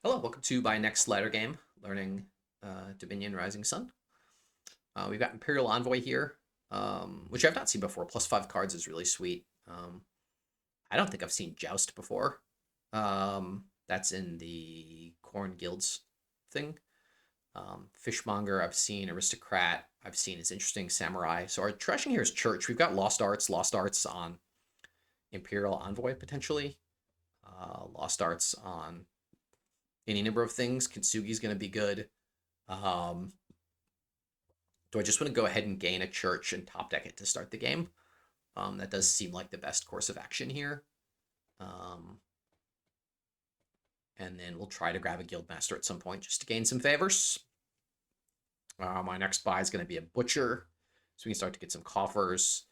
Hello, welcome to my next ladder game, learning Dominion Rising Sun. We've got Imperial Envoy here, which I've not seen before. +5 cards is really sweet. I don't think I've seen Joust before. That's in the Corn Guilds thing. Fishmonger, I've seen. Aristocrat, I've seen. It's interesting. Samurai. So our trashing here is Church. We've got Lost Arts on Imperial Envoy potentially. Lost Arts on any number of things. Kintsugi is going to be good. Um, do I just want to go ahead and gain a church and top deck it to start the game? That does seem like the best course of action here. Um, and then we'll try to grab a Guildmaster at some point just to gain some favors. My next buy is going to be a Butcher, so we can start to get some coffers.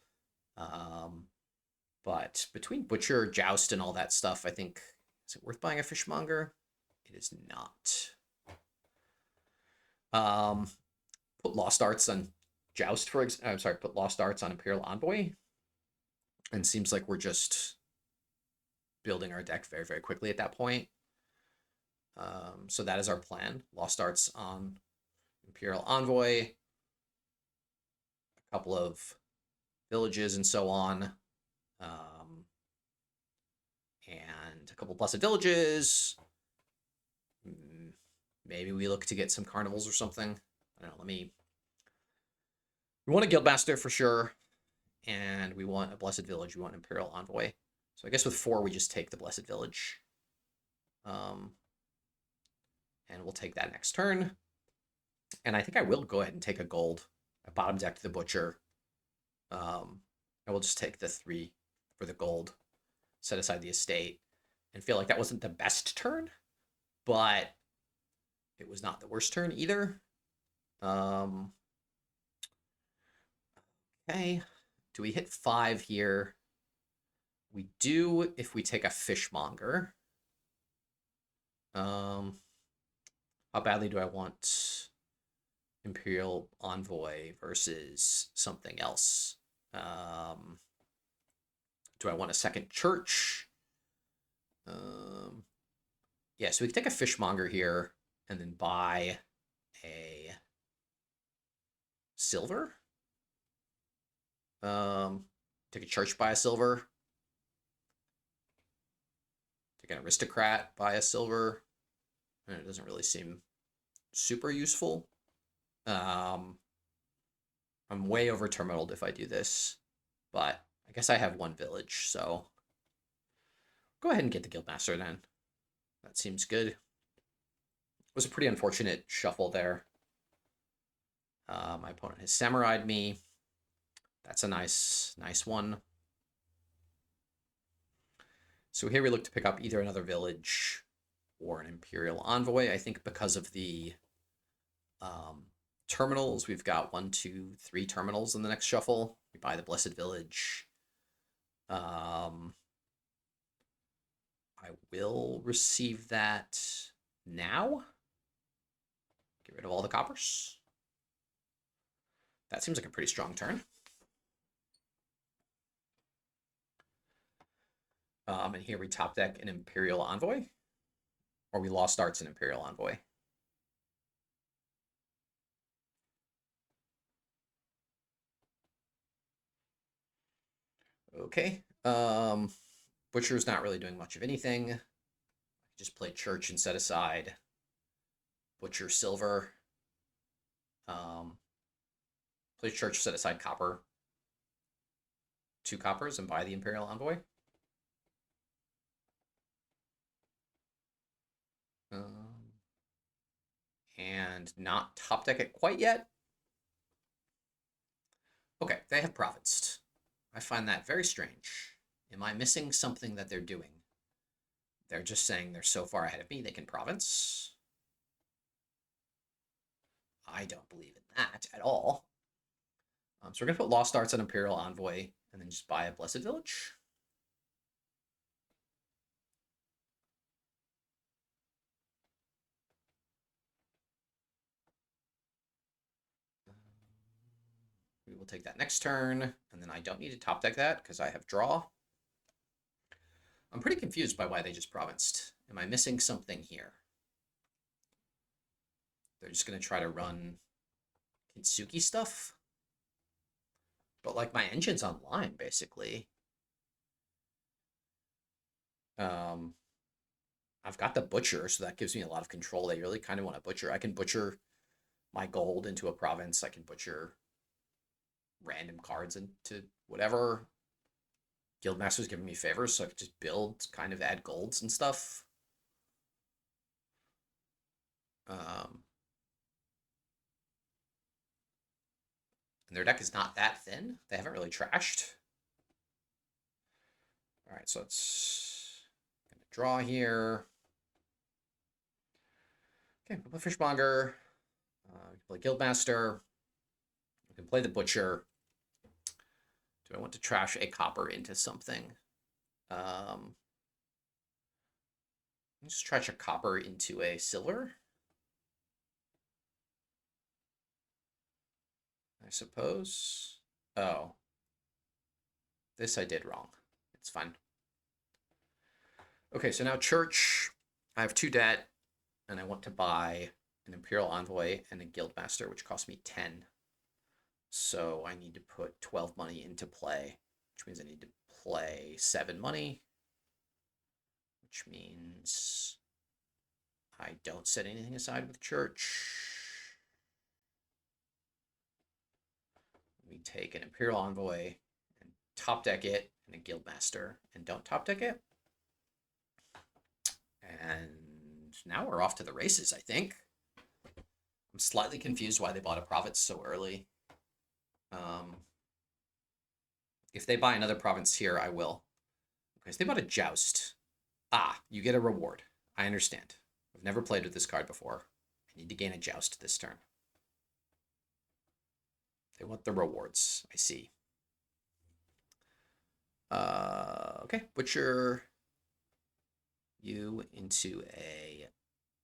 But between Butcher, Joust, and all that stuff, I think, is it worth buying a Fishmonger? It is not. Put Lost Arts on Joust, I'm sorry, put Lost Arts on Imperial Envoy. And seems like we're just building our deck very, very quickly at that point. So that is our plan. Lost Arts on Imperial Envoy. A couple of villages and so on. And a couple Blessed Villages. Maybe we look to get some Carnivals or something. I don't know, we want a Guildmaster for sure. And we want a Blessed Village. We want Imperial Envoy. So I guess with 4, we just take the Blessed Village. And we'll take that next turn. And I think I will go ahead and take a gold. I bottom decked the Butcher. I will just take the 3 for the gold. Set aside the estate. And feel like that wasn't the best turn. But it was not the worst turn either. Okay. Do we hit 5 here? We do if we take a Fishmonger. How badly do I want Imperial Envoy versus something else? Do I want a second church? Yeah, so we can take a Fishmonger here and then buy a silver. Take a church, buy a silver. Take an Aristocrat, buy a silver. And it doesn't really seem super useful. I'm way over terminaled if I do this, but I guess I have 1 village, so go ahead and get the Guildmaster then. That seems good. It was a pretty unfortunate shuffle there. My opponent has samurai'd me. That's a nice one. So here we look to pick up either another village or an Imperial Envoy. I think because of the terminals, we've got 1, 2, 3 terminals in the next shuffle. We buy the Blessed Village. I will receive that now. Get rid of all the coppers. That seems like a pretty strong turn. And here we top deck an Imperial Envoy. Or we Lost Arts an Imperial Envoy. Okay. Butcher's not really doing much of anything. Just play Church and set aside Butcher Silver. Play Church, set aside Copper. 2 coppers and buy the Imperial Envoy. And not top deck it quite yet. Okay, they have provinced. I find that very strange. Am I missing something that they're doing? They're just saying they're so far ahead of me, they can province. I don't believe in that at all. So we're going to put Lost Arts on Imperial Envoy and then just buy a Blessed Village. We will take that next turn, and then I don't need to top deck that because I have draw. I'm pretty confused by why they just provinced. Am I missing something here? they're just going to try to run Kintsugi stuff. But, like, my engine's online, basically. I've got the Butcher, so that gives me a lot of control. They really kind of want to Butcher. I can Butcher my gold into a province. I can Butcher random cards into whatever. Guildmaster's giving me favors, so I could just build, kind of add golds and stuff. And their deck is not that thin. They haven't really trashed. All right, so it's gonna draw here. Okay, we'll play Fishmonger. We can play Guildmaster. We can play the Butcher. Do I want to trash a copper into something? Just trash a copper into a silver, I suppose. Oh. This I did wrong. It's fine. Okay, so now Church. I have 2 debt, and I want to buy an Imperial Envoy and a Guildmaster, which cost me 10. So I need to put 12 money into play, which means I need to play 7 money, which means I don't set anything aside with Church. We take an Imperial Envoy and top deck it and a Guildmaster and don't top deck it. And now we're off to the races, I think. I'm slightly confused why they bought a province so early. If they buy another province here, I will. Okay, so they bought a Joust. Ah, you get a reward. I understand. I've never played with this card before. I need to gain a Joust this turn. They want the rewards. I see. Okay, Butcher you into a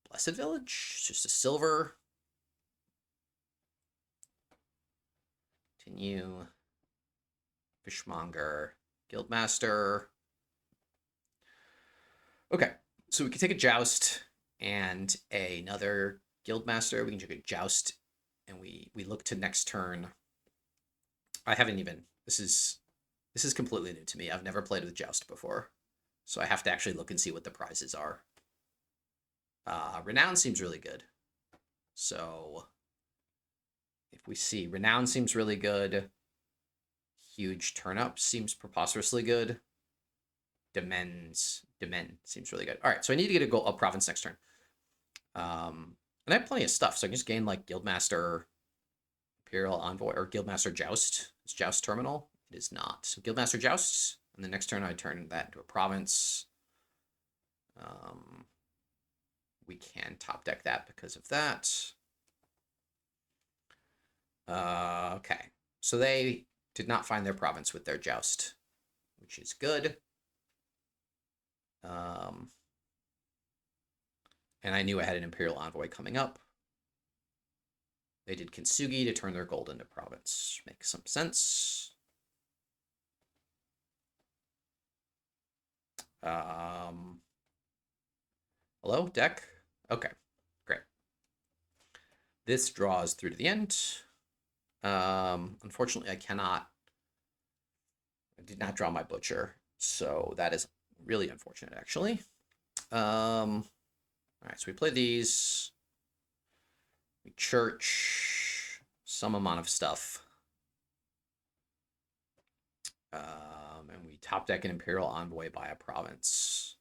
Blessed Village. Just a silver. Continue. Fishmonger. Guildmaster. Okay, so we can take a Joust and another Guildmaster. We can take a Joust, and we look to next turn. I haven't even... This is completely new to me. I've never played with Joust before, so I have to actually look and see what the prizes are. Renown seems really good. So if we see Renown seems really good. Huge Turn-Up seems preposterously good. Demen seems really good. All right, so I need to get a province next turn. And I have plenty of stuff, so I can just gain like Guildmaster, Imperial Envoy, or Guildmaster Joust. It's Joust Terminal. It is not. So Guildmaster Jousts, and the next turn I turn that into a province. We can top deck that because of that. Okay, so they did not find their province with their Joust, which is good. And I knew I had an Imperial Envoy coming up. They did Kintsugi to turn their gold into province. Makes some sense. Hello, deck? Okay, great. This draws through to the end. Unfortunately, I did not draw my Butcher, so that is really unfortunate, actually. All right, so we play these. We Church some amount of stuff. And we top deck an Imperial Envoy by a province,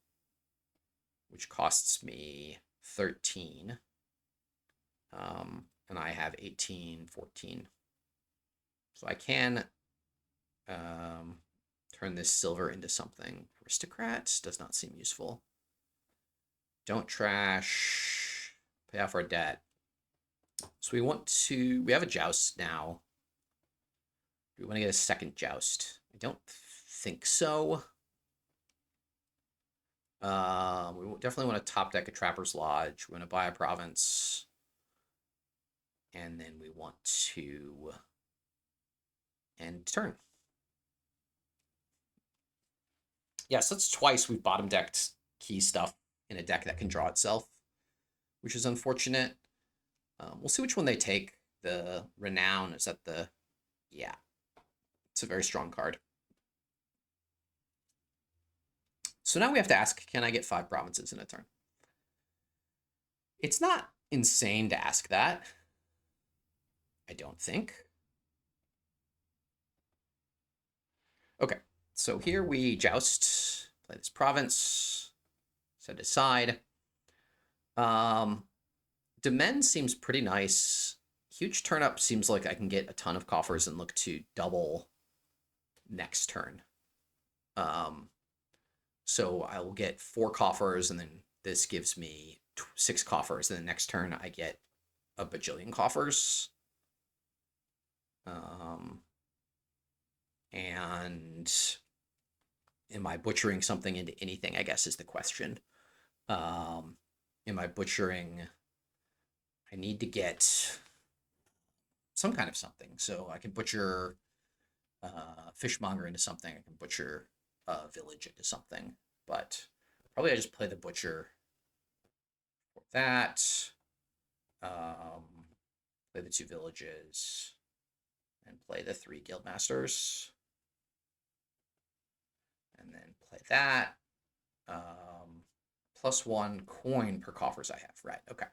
which costs me 13. And I have 18, 14. So I can turn this silver into something. Aristocrat does not seem useful. Don't trash. Pay off our debt. So we have a Joust now. Do we want to get a second Joust? I don't think so. We definitely want to top deck a Trapper's Lodge. We want to buy a province. And then we want to end turn. Yes, that's twice we've bottom decked key stuff in a deck that can draw itself, which is unfortunate. We'll see which one they take. The Renown, is that the... Yeah, it's a very strong card. So now we have to ask, can I get 5 provinces in a turn? It's not insane to ask that. I don't think. Okay, so here we joust, play this province, set aside. Demend seems pretty nice. Huge Turnup seems like I can get a ton of coffers and look to double next turn. So I will get 4 coffers, and then this gives me 6 coffers. And the next turn I get a bajillion coffers. And am I butchering something into anything, I guess, is the question. Am I butchering... I need to get some kind of something. So I can butcher Fishmonger into something. I can butcher Village into something. But probably I just play the Butcher for that. Play the 2 Villages. And play the 3 Guildmasters. And then play that. +1 coin per coffers I have. Right, okay.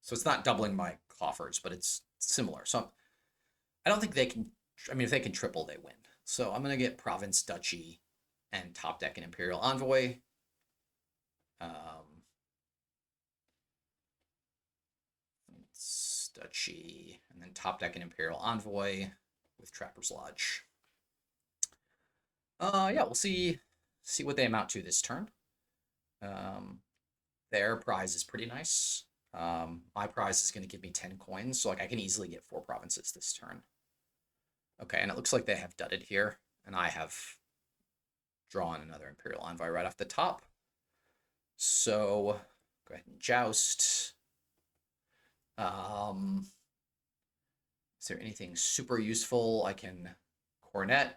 So it's not doubling my coffers, but it's similar. So I don't think they can... I mean, if they can triple, they win. So I'm going to get Province, Duchy, and top deck an Imperial Envoy. It's Duchy, and then top deck an Imperial Envoy with Trapper's Lodge. Yeah, we'll see what they amount to this turn. Their prize is pretty nice. My prize is going to give me 10 coins, so like I can easily get 4 provinces this turn. Okay, and it looks like they have dudded here, and I have drawn another Imperial Envoy right off the top. So go ahead and joust. Is there anything super useful? I can Cornet.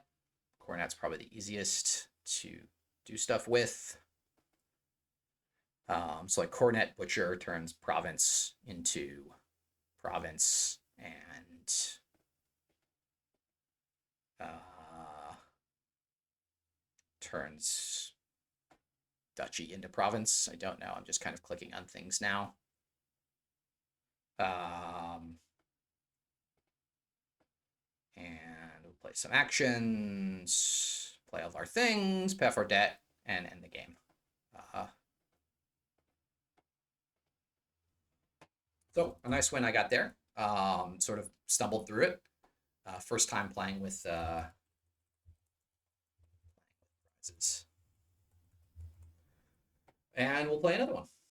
Cornet's probably the easiest to do stuff with. So like Cornet Butcher turns province into province, and turns duchy into province. I don't know. I'm just kind of clicking on things now. And we'll play some actions, play all of our things, pay off our debt, and end the game. So a nice win I got there. Sort of stumbled through it. First time playing with prizes. And we'll play another one.